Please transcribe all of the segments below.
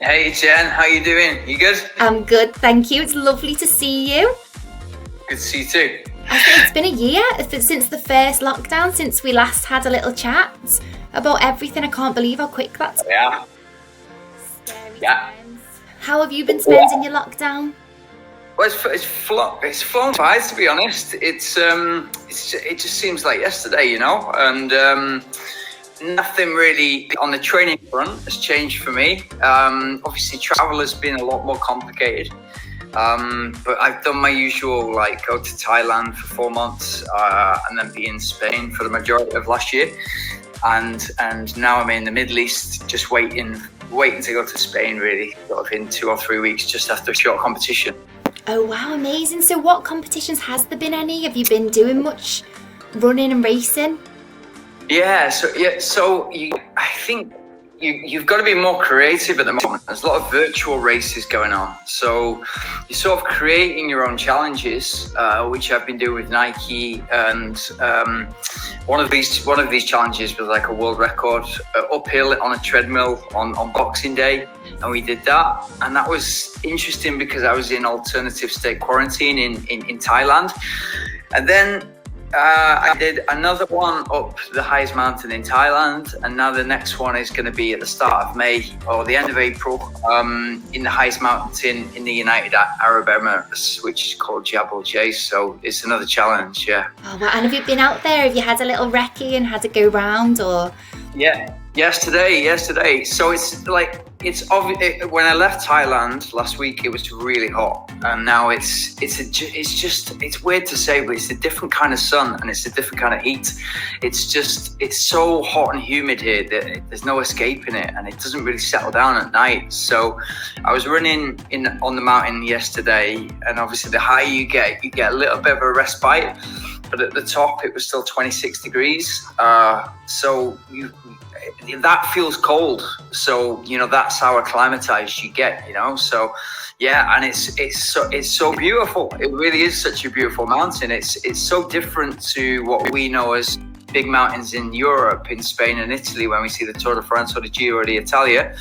Hey Jen, how you doing? You good? I'm good, thank you. It's lovely to see you. Good to see you too. I think it's been a year since the first lockdown, since we last had a little chat about everything. I can't believe how quick that's Yeah. scary Yeah. times. How have you been spending your lockdown? Well, it's flown by, to be honest. It just seems like yesterday, and nothing really on the training front has changed for me. Obviously, travel has been a lot more complicated. But I've done my usual, like go to Thailand for 4 months, and then be in Spain for the majority of last year. And now I'm in the Middle East, just waiting to go to Spain, really, sort of in 2 or 3 weeks, just after a short competition. Oh wow, amazing. So what competitions has there been any? Have you been doing much running and racing? I think you've got to be more creative at the moment. There's a lot of virtual races going on, so you're sort of creating your own challenges, which I've been doing with Nike. And one of these challenges was like a world record uphill on a treadmill on Boxing Day, and we did that, and that was interesting because I was in alternative state quarantine in Thailand, and then I did another one up the highest mountain in Thailand, and now the next one is going to be at the start of May or the end of April, in the highest mountain in the United Arab Emirates, which is called Jabal Jais. So it's another challenge, yeah. Oh wow, and have you been out there? Have you had a little recce and had to go round, or? Yeah, yesterday. So it's like, it's obvious. When I left Thailand last week, it was really hot, and now it's weird to say, but it's a different kind of sun and it's a different kind of heat. It's so hot and humid here that there's no escaping it, and it doesn't really settle down at night. So I was running on the mountain yesterday, and obviously the higher you get a little bit of a respite, but at the top it was still 26 degrees. So that feels cold. So that's how acclimatized you get. So yeah, and it's so beautiful. It really is such a beautiful mountain. It's so different to what we know as big mountains in Europe, in Spain and Italy, when we see the Tour de France or the Giro d'Italia.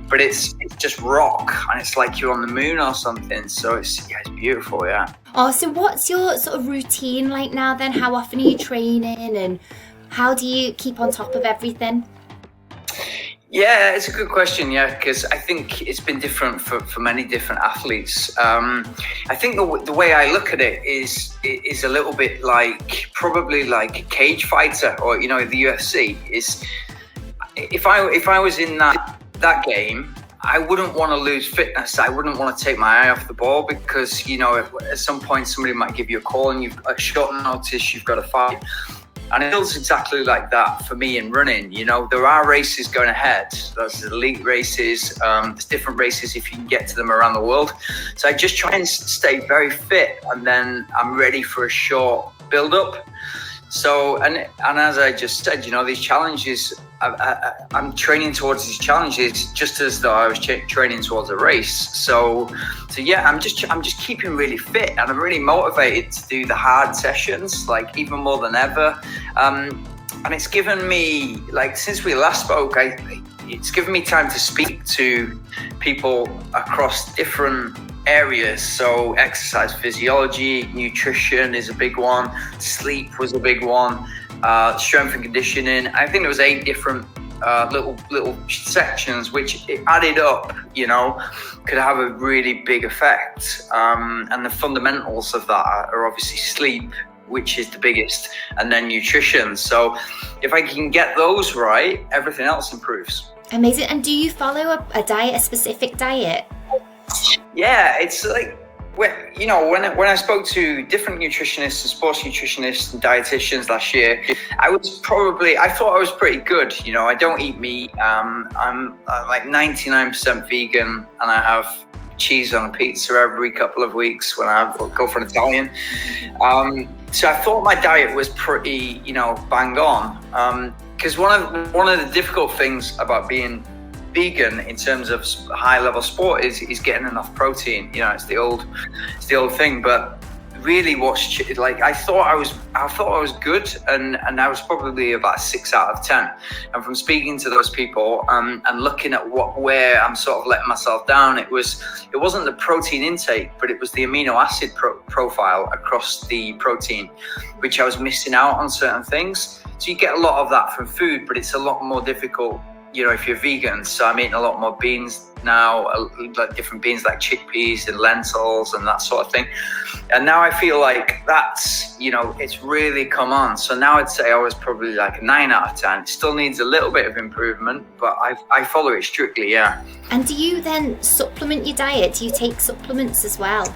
But it's just rock, and it's like you're on the moon or something. So it's beautiful, yeah. Oh, so what's your sort of routine like now then? How often are you training, and how do you keep on top of everything? Yeah, it's a good question, because I think it's been different for many different athletes. I think the way I look at it is a little bit probably like a cage fighter, or the UFC. Is if I was in that game, I wouldn't want to lose fitness. I wouldn't want to take my eye off the ball, because at some point somebody might give you a call, and you've at short notice you've got to fight. And it feels exactly like that for me in running. There are races going ahead. There's elite races. There's different races if you can get to them around the world. So I just try and stay very fit, and then I'm ready for a short build-up. So, and as I just said, these challenges, I'm training towards these challenges just as though I was training towards a race. So yeah, I'm just keeping really fit, and I'm really motivated to do the hard sessions, like even more than ever. And it's given me, like, since we last spoke, it's given me time to speak to people across different areas. So exercise physiology, nutrition is a big one, sleep was a big one, strength and conditioning. I think there was 8 different little sections, which it added up, could have a really big effect. And the fundamentals of that are obviously sleep, which is the biggest, and then nutrition. So if I can get those right, everything else improves. Amazing. And do you follow a specific diet? Yeah, it's like, when I spoke to different nutritionists and sports nutritionists and dietitians last year, I thought I was pretty good. I don't eat meat. I'm like 99% vegan, and I have cheese on a pizza every couple of weeks when I go for an Italian. So I thought my diet was pretty, bang on. Because one of the difficult things about being vegan in terms of high level sport is getting enough protein. It's the old thing, but really like I thought I was good, and I was probably about a 6 out of 10. And from speaking to those people and looking at where I'm sort of letting myself down, it wasn't the protein intake, but it was the amino acid profile across the protein, which I was missing out on certain things. So you get a lot of that from food, but it's a lot more difficult, you know, if you're vegan. So I'm eating a lot more beans now, like different beans like chickpeas and lentils and that sort of thing. And now I feel like that's, you know, it's really come on. So now I'd say I was probably like a 9 out of 10. It still needs a little bit of improvement, but I follow it strictly, yeah. And do you then supplement your diet? Do you take supplements as well?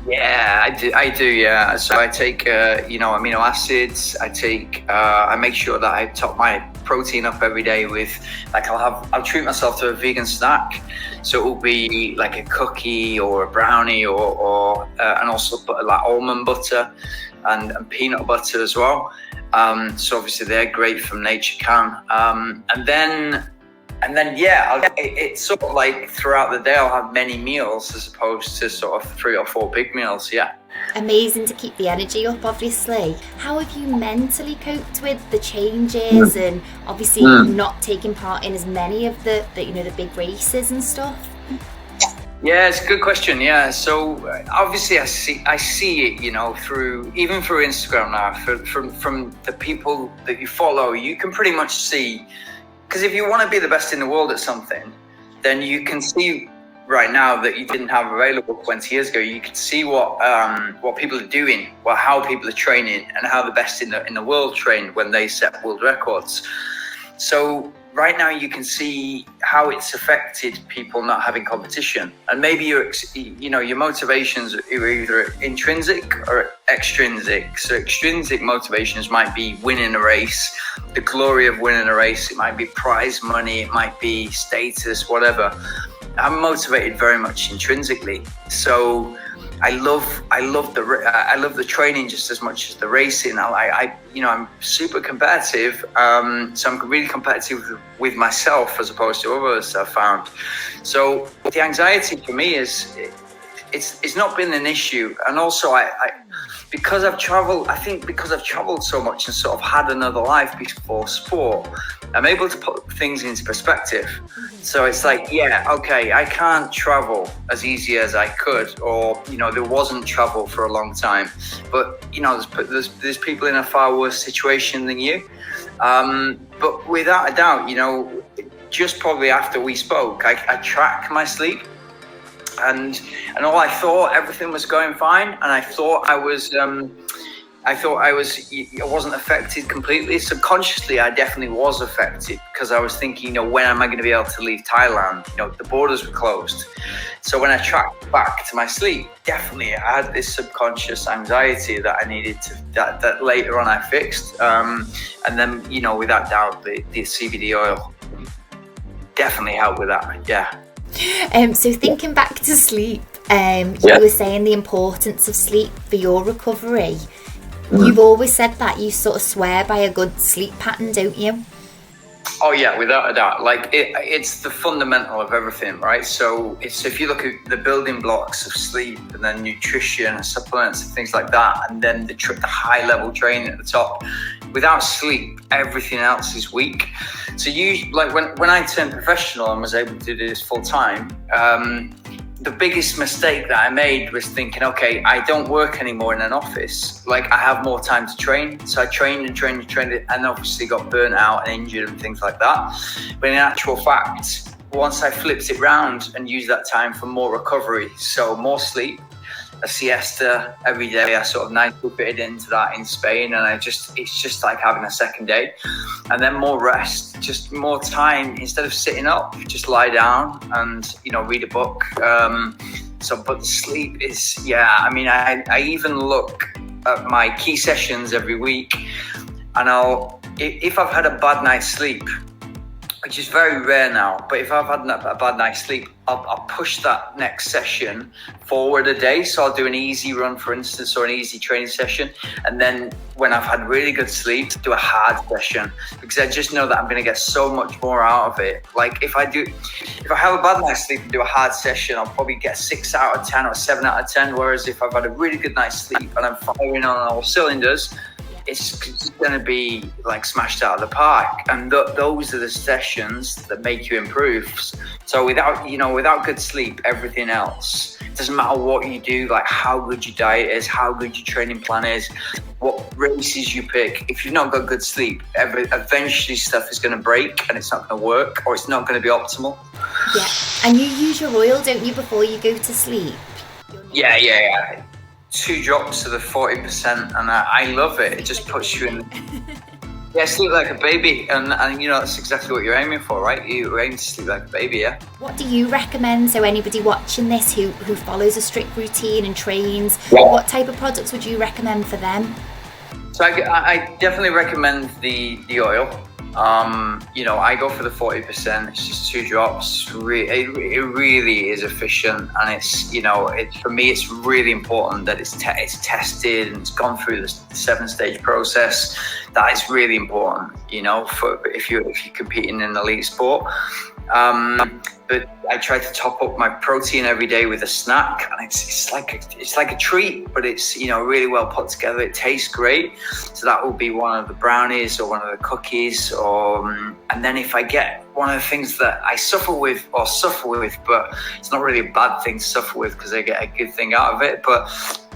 Yeah, I do, yeah. So I take, you know, amino acids. I make sure that I top my protein up every day with, like, I'll treat myself to a vegan snack. So it will be like a cookie or a brownie and also like almond butter and peanut butter as well. So obviously they're great from Naturecan. And then, yeah, it's sort of like throughout the day, I'll have many meals as opposed to sort of 3 or 4 big meals, yeah. Amazing to keep the energy up, obviously. How have you mentally coped with the changes and obviously not taking part in as many of the you know, the big races and stuff? Yeah, it's a good question. Yeah, so obviously I see it, you know, through Instagram now, from the people that you follow, you can pretty much see. Because if you want to be the best in the world at something, then you can see right now that you didn't have available 20 years ago. You can see what people are doing, how people are training, and how the best in the world train when they set world records. So right now you can see how it's affected people not having competition, and maybe your motivations are either intrinsic or extrinsic. So extrinsic motivations might be winning a race, the glory of winning a race. It might be prize money, it might be status, whatever. I'm motivated very much intrinsically. So I love the training just as much as the racing. I'm super competitive. So I'm really competitive with myself as opposed to others, I've found. So the anxiety for me it's not been an issue. And also because I've traveled so much and sort of had another life before sport, I'm able to put things into perspective. So it's like, yeah, okay, I can't travel as easy as I could, or, you know, there wasn't travel for a long time, but, you know, there's people in a far worse situation than you. But without a doubt, you know, just probably after we spoke, I track my sleep. And all I thought everything was going fine, and I thought I wasn't affected completely. Subconsciously, I definitely was affected because I was thinking, you know, when am I going to be able to leave Thailand? You know, the borders were closed. So when I tracked back to my sleep, definitely I had this subconscious anxiety that I needed to, that later on I fixed. And then, you know, without doubt, the CBD oil definitely helped with that. Yeah. So thinking back to sleep, you were saying the importance of sleep for your recovery. You've always said that you sort of swear by a good sleep pattern, don't you? Oh yeah, without a doubt. Like it's the fundamental of everything, right? So if you look at the building blocks of sleep, and then nutrition and supplements and things like that, and then the high level training at the top, without sleep, everything else is weak. So when I turned professional and was able to do this full time, the biggest mistake that I made was thinking, okay, I don't work anymore in an office. Like, I have more time to train. So I trained and obviously got burnt out and injured and things like that. But in actual fact, once I flipped it round and used that time for more recovery, so more sleep, a siesta every day, I sort of nicely fitted into that in Spain, and it's just like having a second day. And then more rest, just more time, instead of sitting up, just lie down and, you know, read a book. But the sleep is, I mean, I even look at my key sessions every week, and if I've had a bad night's sleep, which is very rare now. But if I've had a bad night's sleep, I'll push that next session forward a day. So I'll do an easy run, for instance, or an easy training session. And then when I've had really good sleep, do a hard session, because I just know that I'm going to get so much more out of it. Like if I have a bad night's sleep and do a hard session, I'll probably get 6 out of 10 or 7 out of 10. Whereas if I've had a really good night's sleep and I'm firing on all cylinders, it's going to be like smashed out of the park. And those are the sessions that make you improve. So without good sleep, everything else, it doesn't matter what you do, like how good your diet is, how good your training plan is, what races you pick. If you've not got good sleep, eventually stuff is going to break and it's not going to work, or it's not going to be optimal. Yeah. And you use your oil, don't you, before you go to sleep? Yeah. 2 drops to the 40%, and I love it. It just puts you in. Yeah, sleep like a baby, and that's exactly what you're aiming for, right? You aim to sleep like a baby, yeah. What do you recommend? So anybody watching this who follows a strict routine and trains, what type of products would you recommend for them? So I definitely recommend the oil. I go for the 40%. It's just 2 drops. It really is efficient, and it's for me it's really important that it's tested and it's gone through the 7-stage process. That is really important, for if you're competing in an elite sport. But I try to top up my protein every day with a snack, and it's like a treat, but it's really well put together. It tastes great, so that will be one of the brownies or one of the cookies, and then if I get one of the things that I suffer with, but it's not really a bad thing to suffer with because I get a good thing out of it. But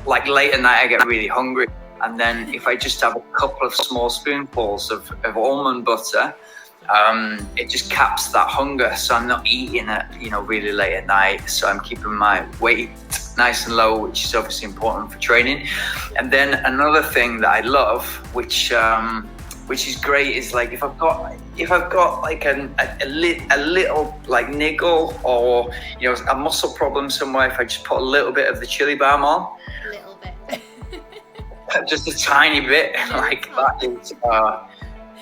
like late at night, I get really hungry, and then if I just have a couple of small spoonfuls of almond butter. It just caps that hunger, so I'm not eating it, really late at night. So I'm keeping my weight nice and low, which is obviously important for training. And then another thing that I love, which is great, is like if I've got like a little like niggle or a muscle problem somewhere, if I just put a little bit of the chili balm on, A little bit, just a tiny bit, like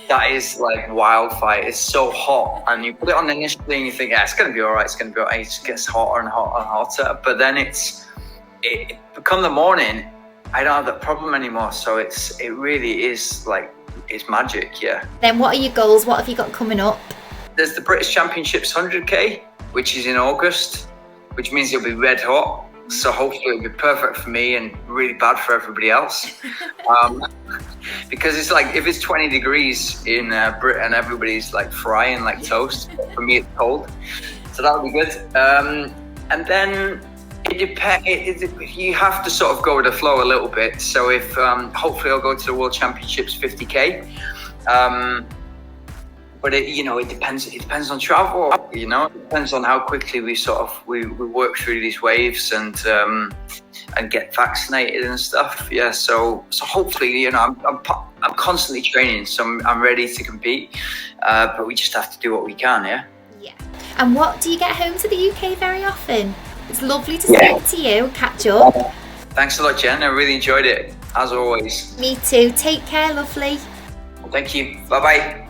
that is like wildfire. It's so hot, and you put it on initially and you think, yeah, it's going to be all right. It just gets hotter and hotter and hotter. But then come the morning, I don't have that problem anymore. So it really is like, it's magic, yeah. Then what are your goals? What have you got coming up? There's the British Championships 100K, which is in August, which means it'll be red hot. So hopefully it'll be perfect for me and really bad for everybody else. Because it's like, if it's 20 degrees in Britain, everybody's like frying like toast. For me, it's cold. So that'll be good. And then it depends. You have to sort of go with the flow a little bit. So if hopefully I'll go to the World Championships 50K. But it depends. It depends on travel. It depends on how quickly we work through these waves and get vaccinated and stuff. Yeah. So hopefully, I'm constantly training, so I'm ready to compete. But we just have to do what we can. Yeah. Yeah. And what do you get home to the UK very often? It's lovely to speak to you, catch up. Thanks a lot, Jen. I really enjoyed it, as always. Me too. Take care, lovely. Thank you. Bye bye.